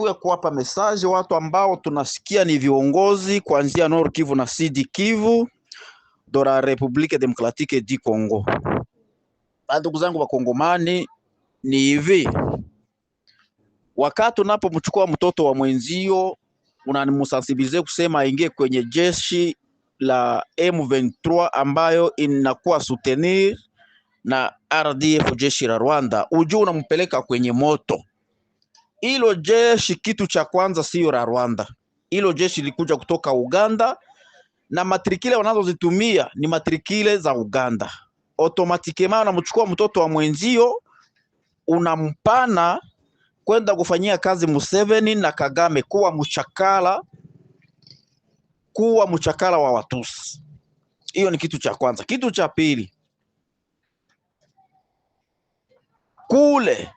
tunakuya kuwapa message watu ambao tunasikia ni viongozi kuanzia Nord Kivu na Sud Kivu de la République démocratique du Congo. Ndugu zangu wa Kongomani, ni hivi, wakati unapomchukua mtoto wa mwenzio unanimusensibilize kusema aingie kwenye jeshi la M23 ambayo inakuwa soutenir na RDF, jeshi la Rwanda, ujue unampeleka kwenye moto. Hilo jeshi kitu cha kwanza sio la Rwanda. Hilo jeshi likuja kutoka Uganda na matrikile wanazozitumia ni matrikile za Uganda. Automatikema unamchukua mtoto wa mwenzio unampana kwenda kufanyia kazi Museveni na Kagame, kuwa mchakala wa Watusi. Hiyo ni kitu cha kwanza. Kitu cha pili, kule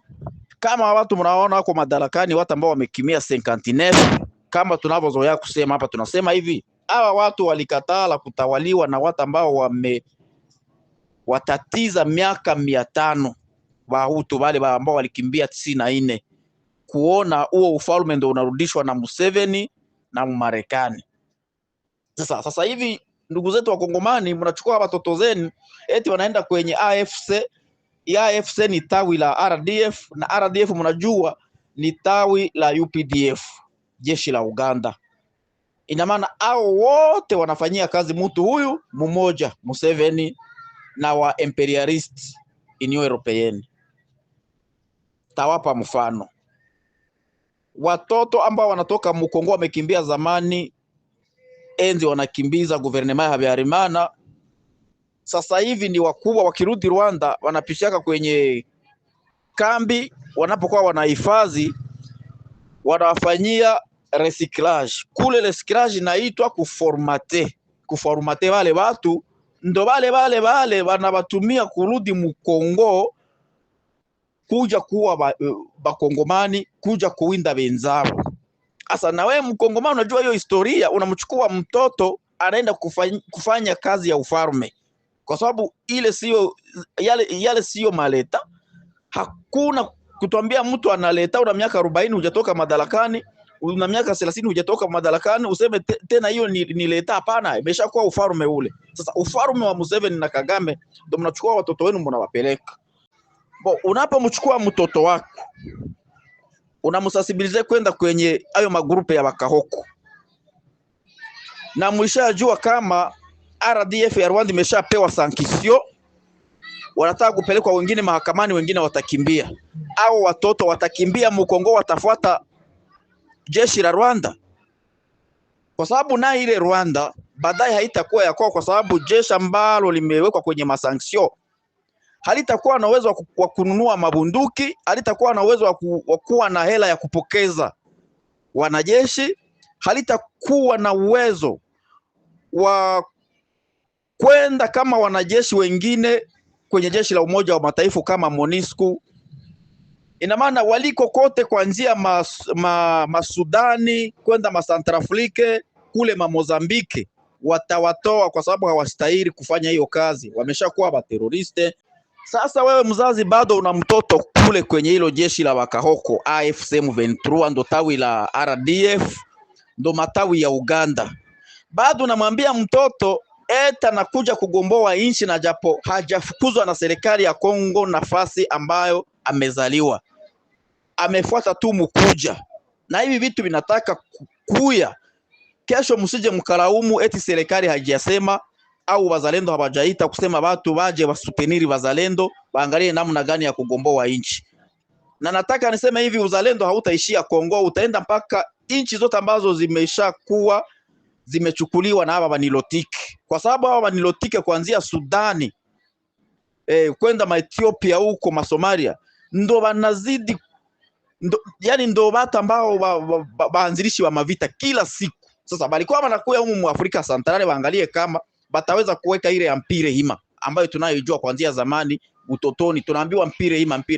kama watu mnaona wako madarakani, watu ambao wamekimia 59, kama tunavyozoea kusema hapa, tunasema hivi, hawa watu walikatala kutawaliwa na watu ambao watatiza miaka 500, Wahutu wale ambao walikimbia 94, kuona huo ufalme ndio unarudishwa na Museveni na Marekani. Sasa hivi ndugu zetu wa Kongomani, mnachukua watoto zenu eti wanaenda kwenye AFC. AFC ni tawi la RDF na RDF mnajua ni tawi la UPDF, jeshi la Uganda. Ina maana hao wote wanafanyia kazi mtu huyu mmoja, Museveni na wa imperialist Union Europeenne. Tawapa mfano. Watoto ambao wanatoka Mukongo wamekimbia zamani, enzi wanakimbiza gouvernement ya Habyarimana, sasa hivi ni wakubwa, wakirudi Rwanda wanapishaka kwenye kambi, wanapokuwa wanahifadhi wanawafanyia recyclage. Kule recyclage inaitwa kuformate wale watu, ndo wale wanabatumia kurudi Mukongo kuja kuwa bakongomani, kuja kuwinda wenzao. Asa na wewe Mkongomani unajua hiyo historia, unamchukua mtoto anaenda kufanya kazi ya ufalme, kwa sababu ile sio yale sio maleta. Hakuna kutuambia mtu analeta una miaka 40 hujatoka madarakani, una miaka 30 hujatoka madarakani useme tena hiyo ni leta. Hapana, imeshakuwa ufalme ule. Sasa ufalme wa Museveni na Kagame ndio mnachukua watoto wenu mnawapeleka. Unapomchukua mtoto wako unamsensibilize kwenda kwenye hayo magrupe ya Bakahoko, na mlishajua kama RDF ya Rwanda imeshapewa sankisio, wanataka kupelekwa wengine mahakamani, wengine watakimbia. Au watoto watakimbia Mukongo, watafuata jeshi la Rwanda, kwa sababu na ile Rwanda baadaye haitakuwa ya kwao, kwa sababu jeshi ambalo limewekwa kwenye masanksio halitakuwa na uwezo wa kununua mabunduki, halitakuwa na uwezo wa kuwa na hela ya kupokeza wanajeshi, halitakuwa na uwezo wa kwenda kama wanajeshi wengine kwenye jeshi la Umoja wa Mataifa kama MONUSCO. Ina maana waliko kote kuanzia Masudani kwenda Centrafrique kule Mozambique watawatoa, kwa sababu hawastahili kufanya hiyo kazi, wameshakuwa bateroriste. Sasa wewe mzazi bado una mtoto kule kwenye hilo jeshi la Bakahoko, AFC M23 ndo tawi la RDF, ndo matawi ya Uganda. Bado unamwambia mtoto eta nakuja kugomboa nchi, na japo hajafukuzwa na serikali ya Kongo nafasi ambayo amezaliwa, amefuata tu mkuja. Na hivi vitu vinataka kuya kesho, msije mkalaumu eti serikali hajasema au wazalendo hawajaita kusema watu waje wasuteniri wazalendo, waangalie namna gani ya kugomboa nchi. Na nataka niseme hivi, uzalendo hautaishia Kongo, utaenda mpaka nchi zote ambazo zimeshakuwa zimechukuliwa na hawa wanilotiki, kwa sababu hawa wanilotiki kuanzia Sudani kwenda Ethiopia huko Somalia ndo wanazidi, yani ndo watu ambao waanzilishi wa mavita kila siku. Sasa balikuwa wanakuya humu mu Afrika Centrale, waangalie kama bataweza kuweka ile empire hima ambayo tunayojua kuanzia zamani utotoni, tunaambiwa empire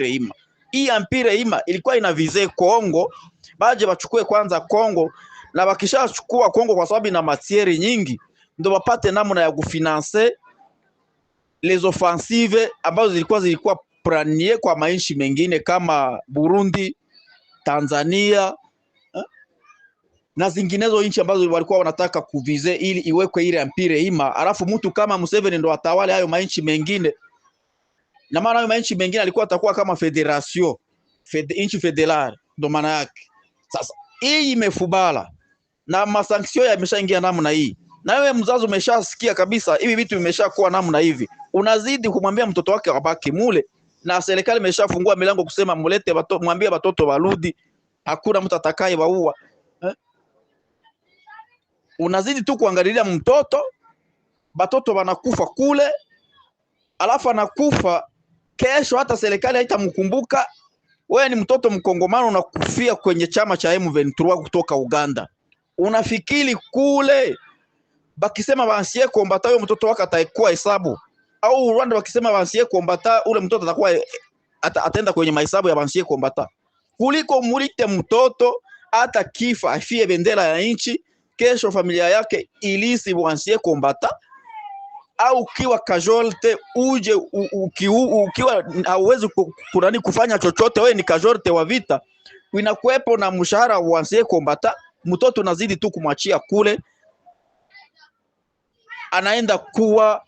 hima. Hii empire hima ilikuwa inavize Kongo, baje bachukue kwanza Kongo, na wakishachukua Kongo kwa sababu ina matieri nyingi, ndio wapate namna ya kufinance les offensives ambazo zilikuwa planier kwa mainchi mengine kama Burundi, Tanzania, na zinginezo nchi ambazo walikuwa wanataka kuvize ili iwekwe ile empire ima, alafu mtu kama Museveni ndo atawale hayo manchi mengine, na maana hayo manchi mengine alikuwa atakuwa kama federation inchi federal, ndo maana yake. Sasa hii imefubala na masanksio yameshaingia namna hii, na wewe mzazi umeshasikia kabisa hivi vitu vimeshakuwa namna hivi, unazidi kumwambia mtoto wake abaki mule, na serikali imeshafungua milango kusema mulete mwambie watoto warudi, hakuna mtu atakaye waua Unazidi tu kuangalilia mtoto, batoto wanakufa kule, alafu anakufa kesho, hata serikali haitamkumbuka. Wewe ni mtoto mkongomano unakufia kwenye chama cha M23 kutoka Uganda. Unafikiri kule bakisema bansie kombata huyo mtoto wake atakuwa hesabu, au Rwanda bakisema bansie kombata ule mtoto atakuwa atenda kwenye mahesabu ya bansie kombata, kuliko mulite mtoto hata kifa afie bendera ya nchi, kesho familia yake ilisi bansie kombata, au ukiwa casualty uje ukiwa hauwezi kurani kufanya chochote, wewe ni casualty wa vita, inakuepo na mshahara wa bansie kombata, mtoto nazidi tu kumwachia kule, anaenda kuwa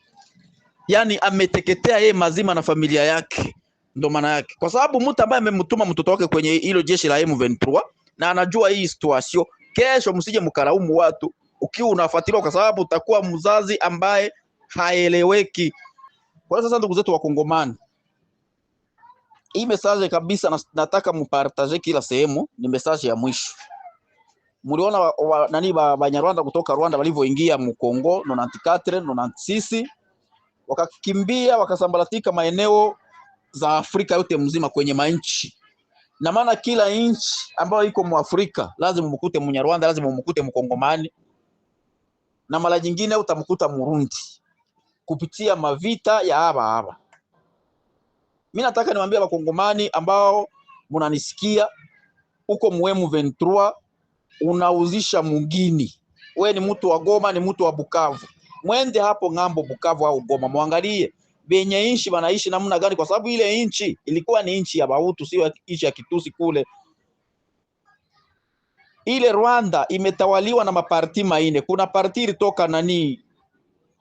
yani ameteketea yeye mazima na familia yake. Ndo maana yake, kwa sababu mtu ambaye amemtuma mtoto wake kwenye hilo jeshi la M23 na anajua hii situation, kesho msije mkaraumu watu ukiwa unafuatilia, kwa sababu utakuwa mzazi ambaye haeleweki. Kwa hiyo sasa, ndugu zetu wa Kongomani, hii message kabisa nataka mupartage kila sehemu, ni message ya mwisho. Muliona nani Banyarwanda kutoka Rwanda walivyoingia mu Kongo 94 96, wakakimbia wakasambaratika maeneo za Afrika yote mzima kwenye manchi. Na maana kila inchi ambayo iko mu Afrika lazima mkute Munyarwanda, lazima mkute Mkongomani, na mara nyingine utamkuta Murundi kupitia mavita ya haba. Mimi nataka niwaambie Wakongomani ambao mnanisikia, uko muemu 23 unauzisha mugini, we ni mtu wa Goma, ni mtu wa Bukavu, mwende hapo ngambo Bukavu au Goma, muangalie benye inchi wanaishi namna gani, kwa sababu ile inchi ilikuwa ni inchi ya Bahutu, sio inchi ya Kitusi kule. Ile Rwanda imetawaliwa na maparti maine. Kuna parti ilitoka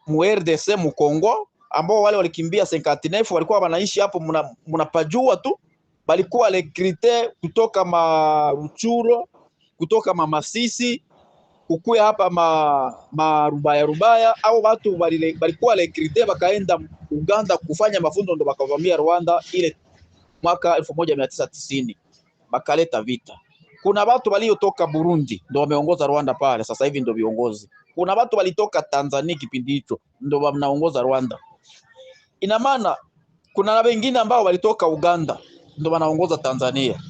mu RDC mu Kongo, ambao wale walikimbia 59 walikuwa wanaishi hapo, mnapajua tu, balikuwa rekrite kutoka Maruchuro, kutoka Masisi, kukuya hapa Rubaya, au watu balikuwa rekrite bakaenda Uganda kufanya mafunzo, ndo bakavamia Rwanda ile mwaka 1990 bakaleta vita. Kuna watu waliotoka Burundi ndo wameongoza Rwanda pale, sasa hivi ndo viongozi. Kuna watu walitoka Tanzania kipindi hicho ndo wanaongoza Rwanda. Ina maana kuna na wengine ambao walitoka Uganda ndo wanaongoza Tanzania.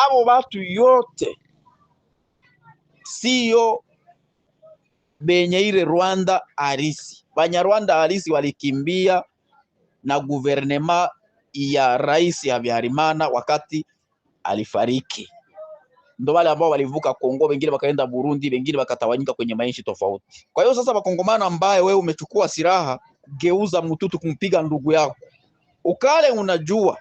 Abo watu yote sio benye ile Rwanda halisi. Banyarwanda halisi walikimbia na guvernema ya Rais Habyarimana wakati alifariki. Ndo wale ambao walivuka Kongo, wengine wakaenda Burundi, wengine wakatawanyika kwenye maisha tofauti. Kwa hiyo sasa, Wakongomani ambaye wewe umechukua silaha, geuza mtutu kumpiga ndugu yako, ukale unajua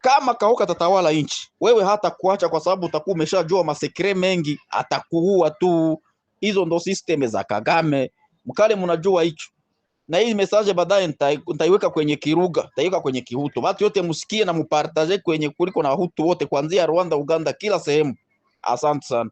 kama Kahoka tatawala nchi, wewe hata kuacha, kwa sababu utakuwa umeshajua masekre mengi, atakuua tu. Hizo ndo system za Kagame, mkale mnajua hicho. Na hii message baadaye nitaiweka kwenye Kiruga, nitaiweka kwenye Kihutu, watu yote msikie na mupartage kwenye kuliko na Wahutu wote kuanzia Rwanda, Uganda, kila sehemu. Asante sana.